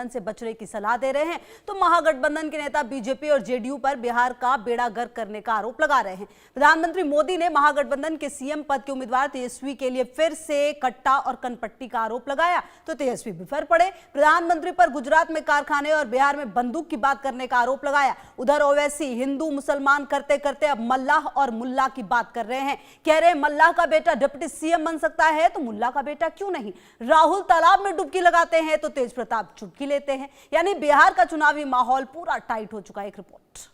से बचने की सलाह दे रहे हैं तो महागठबंधन के नेता बीजेपी और जेडीयू पर बिहार का बेड़ा गर्क करने का आरोप लगा रहे हैं। प्रधानमंत्री मोदी ने महागठबंधन के सीएम पद के उम्मीदवार तेजस्वी के लिए फिर से कट्टा और कनपट्टी का आरोप लगाया तो तेजस्वी बिफर पड़े। प्रधानमंत्री पर गुजरात में कारखाने और बिहार में बंदूक की बात करने का आरोप लगाया। उधर ओवैसी हिंदू मुसलमान करते करते अब मल्लाह और मुल्ला की बात कर रहे हैं। कह रहे हैं मल्लाह का बेटा डिप्टी सीएम बन सकता है तो मुल्ला का बेटा क्यों नहीं। राहुल तालाब में डुबकी लगाते हैं तो तेज प्रताप चुटकी लेते हैं। यानी बिहार का चुनावी माहौल पूरा टाइट हो चुका है। एक रिपोर्ट।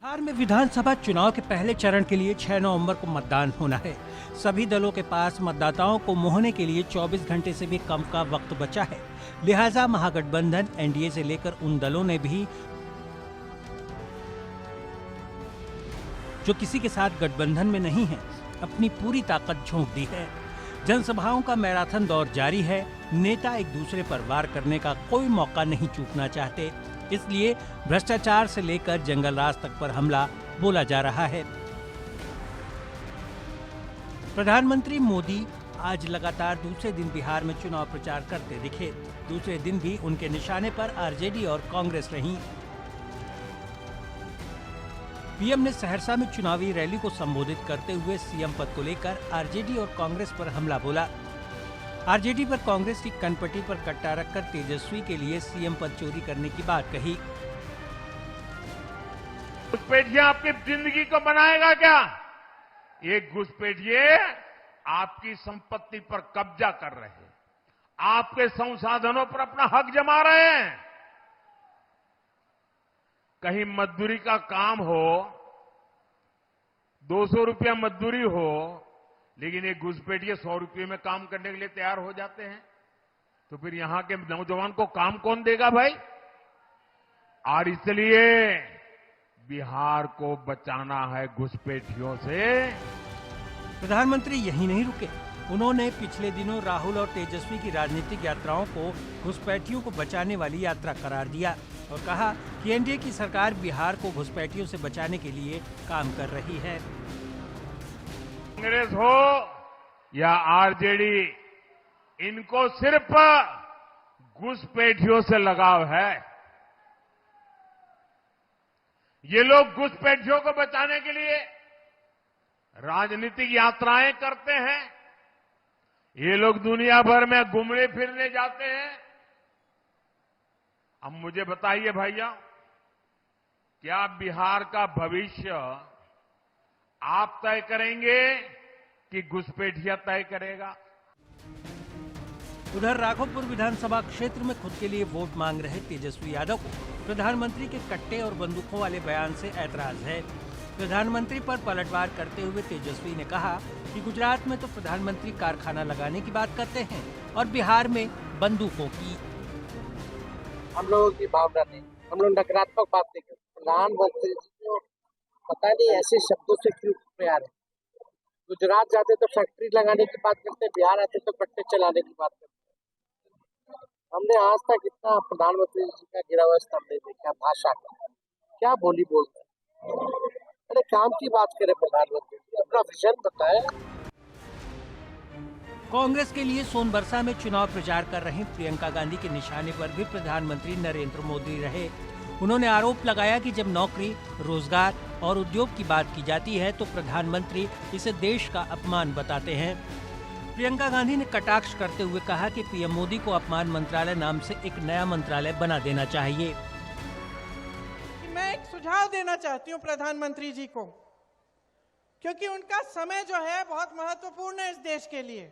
बिहार में विधानसभा चुनाव के पहले चरण के लिए 6 नवंबर को मतदान होना है। सभी दलों के पास मतदाताओं को मोहने के लिए 24 घंटे से भी कम का वक्त बचा है। लिहाजा महागठबंधन एनडीए से लेकर उन दलों ने भी जो किसी के साथ गठबंधन में नहीं है, अपनी पूरी ताकत झोंक दी है। जनसभाओं का मैराथन दौर जारी है। नेता एक दूसरे पर वार करने का कोई मौका नहीं चूकना चाहते, इसलिए भ्रष्टाचार से लेकर जंगल राज तक पर हमला बोला जा रहा है। प्रधानमंत्री मोदी आज लगातार दूसरे दिन बिहार में चुनाव प्रचार करते दिखे। दूसरे दिन भी उनके निशाने पर आरजेडी और कांग्रेस रही। पीएम ने सहरसा में चुनावी रैली को संबोधित करते हुए सीएम पद को लेकर आरजेडी और कांग्रेस पर हमला बोला। आरजेडी पर कांग्रेस की कनपट्टी पर कट्टा रखकर तेजस्वी के लिए सीएम पद चोरी करने की बात कही। घुसपैठिए आपकी जिंदगी को बनाएगा क्या? ये घुसपैठिए आपकी संपत्ति पर कब्जा कर रहे हैं, आपके संसाधनों पर अपना हक जमा रहे हैं। कहीं मजदूरी का काम हो, 200 रुपया मजदूरी हो, लेकिन ये घुसपैठिए 100 रुपये में काम करने के लिए तैयार हो जाते हैं, तो फिर यहां के नौजवान को काम कौन देगा भाई? और इसलिए बिहार को बचाना है घुसपैठियों से। प्रधानमंत्री यहीं नहीं रुके। उन्होंने पिछले दिनों राहुल और तेजस्वी की राजनीतिक यात्राओं को घुसपैठियों को बचाने वाली यात्रा करार दिया और कहा कि एनडीए की सरकार बिहार को घुसपैठियों से बचाने के लिए काम कर रही है। कांग्रेस हो या आरजेडी, इनको सिर्फ घुसपैठियों से लगाव है। ये लोग घुसपैठियों को बचाने के लिए राजनीतिक यात्राएं करते हैं। ये लोग दुनिया भर में घूमने फिरने जाते हैं। अब मुझे बताइए भैया, क्या बिहार का भविष्य आप तय करेंगे कि घुसपैठिया तय करेगा? उधर राघोपुर विधानसभा क्षेत्र में खुद के लिए वोट मांग रहे तेजस्वी यादव को प्रधानमंत्री के कट्टे और बंदूकों वाले बयान से ऐतराज है। प्रधानमंत्री पर पलटवार करते हुए तेजस्वी ने कहा कि गुजरात में तो प्रधानमंत्री कारखाना लगाने की बात करते हैं और बिहार में बंदूकों की। हम लोगों की भावना नहीं, हम लोग नकारात्मक बात नहीं करते। प्रधानमंत्री जी को पता नहीं ऐसे शब्दों से क्यों प्यार है। गुजरात जाते तो फैक्ट्री लगाने की बात करते, बिहार आते तो कट्टे चलाने की बात करते। हमने आज तक इतना प्रधानमंत्री जी का गिरा हुआ स्तंभ नहीं देखा। भाषा का क्या बोली बोलते हैं। अरे काम की बात करें प्रधानमंत्री जी, अपना विजन बताएं। कांग्रेस के लिए सोनबरसा में चुनाव प्रचार कर रही प्रियंका गांधी के निशाने पर भी प्रधानमंत्री नरेंद्र मोदी रहे। उन्होंने आरोप लगाया कि जब नौकरी, रोजगार और उद्योग की बात की जाती है तो प्रधानमंत्री इसे देश का अपमान बताते हैं। प्रियंका गांधी ने कटाक्ष करते हुए कहा कि पीएम मोदी को अपमान मंत्रालय नाम से एक नया मंत्रालय बना देना चाहिए। मैं एक सुझाव देना चाहती हूं प्रधानमंत्री जी को, क्योंकि उनका समय जो है बहुत महत्वपूर्ण है इस देश के लिए।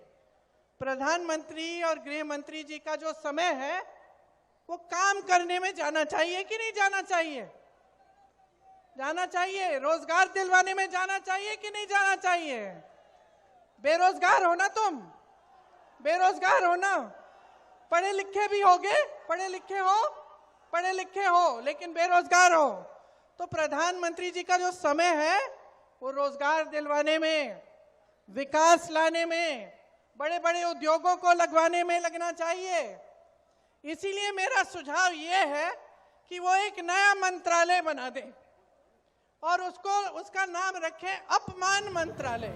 प्रधानमंत्री और गृह मंत्री जी का जो समय है वो काम करने में जाना चाहिए कि नहीं जाना चाहिए? जाना चाहिए। रोजगार दिलवाने में जाना चाहिए कि नहीं जाना चाहिए? बेरोजगार हो ना तुम, बेरोजगार हो ना, पढ़े लिखे भी होगे, पढ़े लिखे हो लेकिन बेरोजगार हो, तो प्रधानमंत्री जी का जो समय है वो रोजगार दिलवाने में, विकास लाने में, बड़े बड़े उद्योगों को लगवाने में लगना चाहिए। इसीलिए मेरा सुझाव ये है कि वो एक नया मंत्रालय बना दें और उसका नाम रखें अपमान मंत्रालय।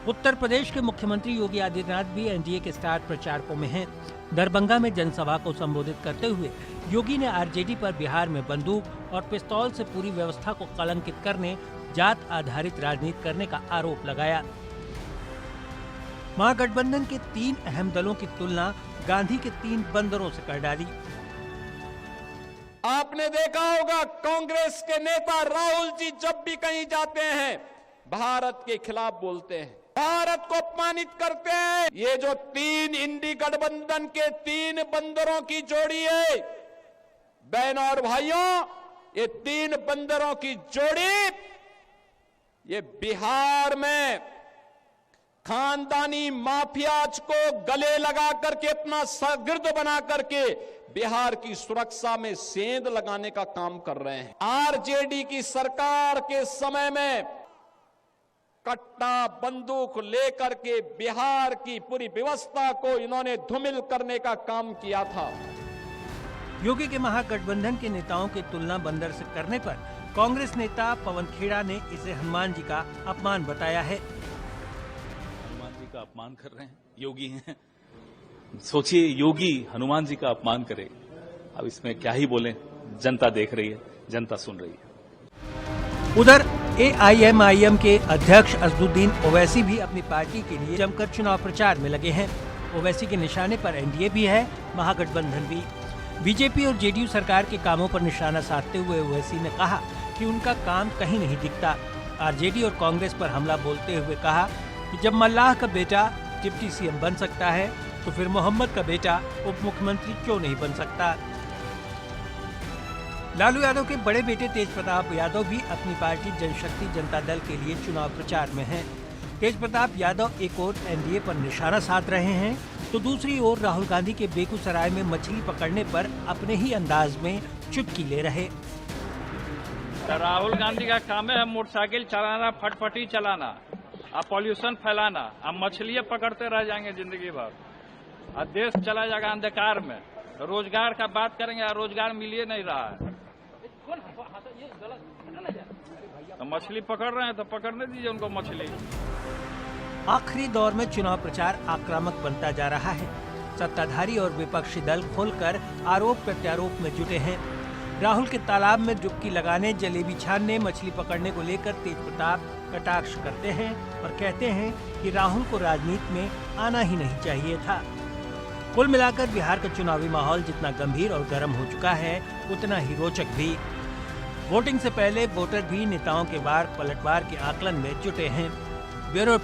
उत्तर प्रदेश के मुख्यमंत्री योगी आदित्यनाथ भी एनडीए के स्टार प्रचारकों में हैं। दरभंगा में जनसभा को संबोधित करते हुए योगी ने आरजेडी पर बिहार में बंदूक और पिस्तौल से पूरी व्यवस्था को कलंकित करने, जात आधारित राजनीति करने का आरोप लगाया। महागठबंधन के 3 अहम दलों की तुलना गांधी के 3 बंदरों से कर डाली। आपने देखा होगा कांग्रेस के नेता राहुल जी जब भी कहीं जाते हैं भारत के खिलाफ बोलते हैं, भारत को अपमानित करते हैं। ये जो 3 इंडी गठबंधन के 3 बंदरों की जोड़ी है, बहनों और भाइयों, ये 3 बंदरों की जोड़ी ये बिहार में खानदानी माफियाज को गले लगा करके अपना शागिर्द बना करके बिहार की सुरक्षा में सेंध लगाने का काम कर रहे हैं। आरजेडी की सरकार के समय में कट्टा बंदूक लेकर के बिहार की पूरी व्यवस्था को इन्होंने धूमिल करने का काम किया था। योगी के महागठबंधन के नेताओं की तुलना बंदर से करने पर कांग्रेस नेता पवन खेड़ा ने इसे हनुमान जी का अपमान बताया है। हनुमान जी का अपमान कर रहे हैं, योगी हैं। सोचिए योगी हनुमान जी का अपमान करे, अब इसमें क्या ही बोलें। जनता देख रही है, जनता सुन रही है। उधर AIMIM के अध्यक्ष असदुद्दीन ओवैसी भी अपनी पार्टी के लिए जमकर चुनाव प्रचार में लगे हैं। ओवैसी के निशाने पर एनडीए भी है, महागठबंधन भी। बीजेपी और जेडीयू सरकार के कामों पर निशाना साधते हुए ओवैसी ने कहा कि उनका काम कहीं नहीं दिखता। आरजेडी और कांग्रेस पर हमला बोलते हुए कहा कि जब मल्लाह का बेटा डिप्टी सीएम बन सकता है तो फिर मोहम्मद का बेटा उप मुख्यमंत्री क्यों नहीं बन सकता। लालू यादव के बड़े बेटे तेज प्रताप यादव भी अपनी पार्टी जनशक्ति जनता दल के लिए चुनाव प्रचार में हैं। तेज प्रताप यादव एक ओर एनडीए पर निशाना साध रहे हैं तो दूसरी ओर राहुल गांधी के बेगूसराय में मछली पकड़ने पर अपने ही अंदाज में चुटकी ले रहे। राहुल गांधी का काम है मोटरसाइकिल चलाना, फटफटी चलाना और पॉल्यूशन फैलाना। अब मछलियां पकड़ते रह जाएंगे जिंदगी भर और देश चला जाएगा अंधकार में। रोजगार का बात करेंगे और रोजगार मिल ही नहीं रहा है। तो मछली पकड़ रहे हैं तो पकड़ने दीजिए उनको मछली। आखिरी दौर में चुनाव प्रचार आक्रामक बनता जा रहा है। सत्ताधारी और विपक्षी दल खुलकर आरोप प्रत्यारोप में जुटे हैं। राहुल के तालाब में डुबकी लगाने, जलेबी छानने, मछली पकड़ने को लेकर तेज प्रताप कटाक्ष करते हैं और कहते हैं कि राहुल को राजनीति में आना ही नहीं चाहिए था। कुल मिलाकर बिहार का चुनावी माहौल जितना गंभीर और गर्म हो चुका है उतना ही रोचक भी। वोटिंग से पहले वोटर भी नेताओं के वार पलटवार के आकलन में जुटे हैं। ब्यूरो